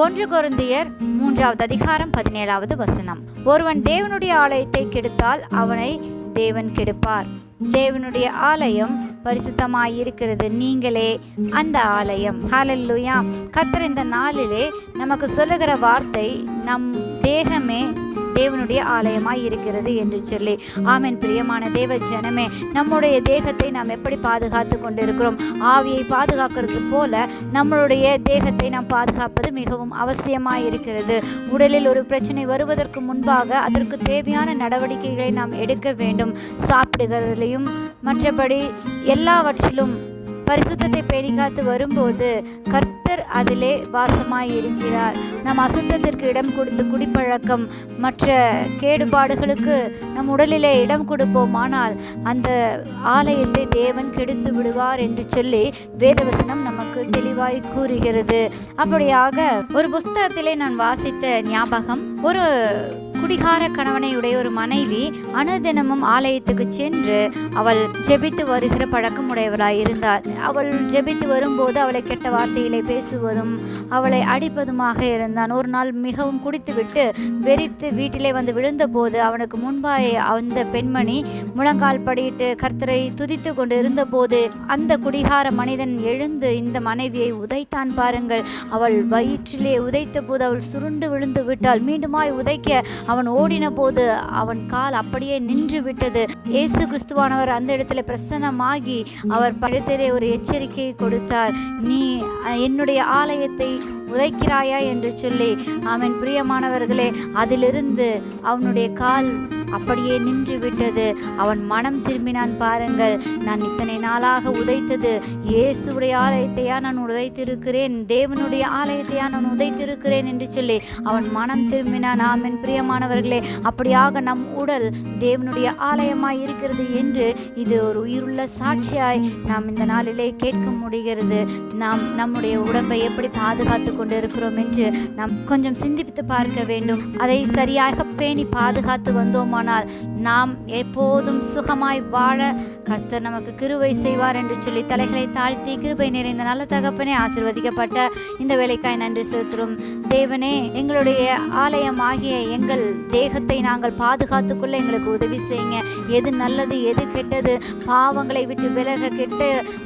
1 கொரிந்தியர் 3:17. ஒருவன் தேவனுடைய ஆலயத்தை கெடுத்தால் அவனை தேவன் கெடுப்பார். தேவனுடைய ஆலயம் பரிசுத்தமாயிருக்கிறது, நீங்களே அந்த ஆலயம். ஹல்லேலூயா. கர்த்தர் இந்த நாளிலே நமக்கு சொல்லுகிற வார்த்தை, நம் தேகமே தேவனுடைய ஆலயமாய் இருக்கிறது என்று சொல்லி. ஆமென். பிரியமான தேவ ஜனமே, நம்முடைய தேகத்தை நாம் எப்படி பாதுகாத்து கொண்டிருக்கிறோம்? ஆவியை பாதுகாக்கிறது போல நம்மளுடைய தேகத்தை நாம் பாதுகாப்பது மிகவும் அவசியமாய் இருக்கிறது. உடலில் ஒரு பிரச்சனை வருவதற்கு முன்பாக அதற்கு தேவையான நடவடிக்கைகளை நாம் எடுக்க வேண்டும். சாப்பிடுகிறதிலையும் மற்றபடி எல்லாவற்றிலும் பரிசுத்தத்தை பேணிக்காத்து வரும்போது கர்த்தர் அதிலே வாசமாய் இருக்கிறார். நம் அசுத்தத்திற்கு இடம் கொடுத்து குடிப்பழக்கம் மற்ற கேடுபாடுகளுக்கு நம் உடலிலே இடம் கொடுப்போமானால் அந்த ஆலயத்தை தேவன் கெடுத்து விடுவார் என்று சொல்லி வேதவசனம் நமக்கு தெளிவாய் கூறுகிறது. அப்படியாக ஒரு புஸ்தகத்திலே நான் வாசித்த ஞாபகம், ஒரு குடிகார கணவனை உடைய ஒரு மனைவி அனுதினமும் ஆலயத்துக்கு சென்று அவள் ஜெபித்து வருகிற பழக்கம் உடையவராய் இருந்தார். அவள் ஜெபித்து வரும்போது அவளை கெட்ட வார்த்தையிலே பேசுவதும் அவளை அடிப்பதுமாக இருந்தான். ஒரு நாள் மிகவும் குடித்துவிட்டு வெறித்து வீட்டிலே வந்து விழுந்தபோது அவனுக்கு முன்பாக அந்த பெண்மணி முழங்கால் படியிட்டு கர்த்தரை துதித்து கொண்டு இருந்தபோது அந்த குடிகார மனிதன் எழுந்து இந்த மனைவியை உதைத்தான் பாருங்கள். அவள் வயிற்றிலே உதைத்த போது அவள் சுருண்டு விழுந்து விட்டாள். மீண்டுமாய் உதைக்க அவன் ஓடின போது அவன் கால் அப்படியே நின்று விட்டது. இயேசு கிறிஸ்துவானவர் அந்த இடத்துல பிரசன்னமாகி அவர் படுத்தரே ஒரு எச்சரிக்கையை கொடுத்தார், நீ என்னுடைய ஆலயத்தை உதைக்கிறாயா என்று சொல்லி. அவன் பிரியமானவர்களே, அதிலிருந்து அவனுடைய கால் அப்படியே நின்று விட்டது. அவன் மனம் திரும்பினான் பாருங்கள். நான் இத்தனை நாளாக உதைத்தது இயேசுடைய ஆலயத்தையா நான் உதைத்திருக்கிறேன், தேவனுடைய ஆலயத்தையா நான் உதைத்திருக்கிறேன் என்று சொல்லி அவன் மனம் திரும்பினான். ஆமென். பிரியமானவர்களே, அப்படியாக நம் உடல் தேவனுடைய ஆலயமாய் இருக்கிறது என்று இது ஒரு உயிருள்ள சாட்சியாய் நாம் இந்த நாளிலே கேட்க முடிகிறது. நாம் நம்முடைய உடம்பை எப்படி பாதுகாத்து கொண்டு இருக்கிறோம் என்று நாம் கொஞ்சம் சிந்தித்து பார்க்க வேண்டும். அதை சரியாக பேணி பாதுகாத்து வந்தோமானால் நாம் எப்போதும் சுகமாய் வாழ கர்த்தர் நமக்கு கிருபை செய்வார் என்று சொல்லி தலைகளை தாழ்த்தி, கிருபை நிறைந்த நல்ல தகப்பனே, ஆசீர்வதிக்கப்பட்ட இந்த வேலைக்காய் நன்றி செலுத்துகிறோம். தேவனே, எங்களுடைய ஆலயமாகிய எங்கள் தேகத்தை நாங்கள் பாதுகாத்து கொள்ள எங்களுக்கு உதவி செய்யுங்க. எது நல்லது எது கெட்டது, பாவங்களை விட்டு விலக, கெட்ட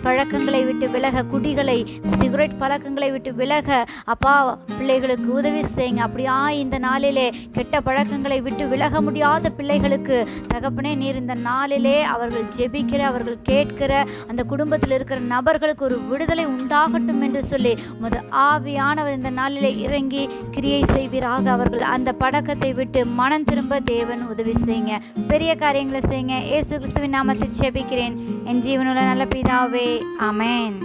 பழக்கங்களை விட்டு விலக, குடிகளை சிகரெட் பழக்கங்களை விட்டு விலக அப்பா பிள்ளைகளுக்கு உதவி செய்யுங்க. அப்படியா இந்த நாளிலே கெட்ட பழக்கங்களை விட்டு விலக முடியாத பிள்ளைகளுக்கு தகப்பனே, நீர் இந்த நாளிலே அவர்கள் ஜெபிக்கிற, அவர்கள் கேட்கிற அந்த குடும்பத்தில் இருக்கிற நபர்களுக்கு ஒரு விடுதலை உண்டாகட்டும் என்று சொல்லி உமது ஆவியானவர் இந்த நாளிலே இறங்கி கிரியை செய்வீராக. அவர்கள் அந்த பழக்கத்தை விட்டு மனம் திரும்ப தேவன் உதவி செய்யுங்க. பெரிய காரியங்களை செய்யுங்க. இயேசு கிறிஸ்துவின் நாமத்தில் ஜெபிக்கிறேன் என் ஜீவனுள்ள நல்ல பிதாவே. ஆமென்.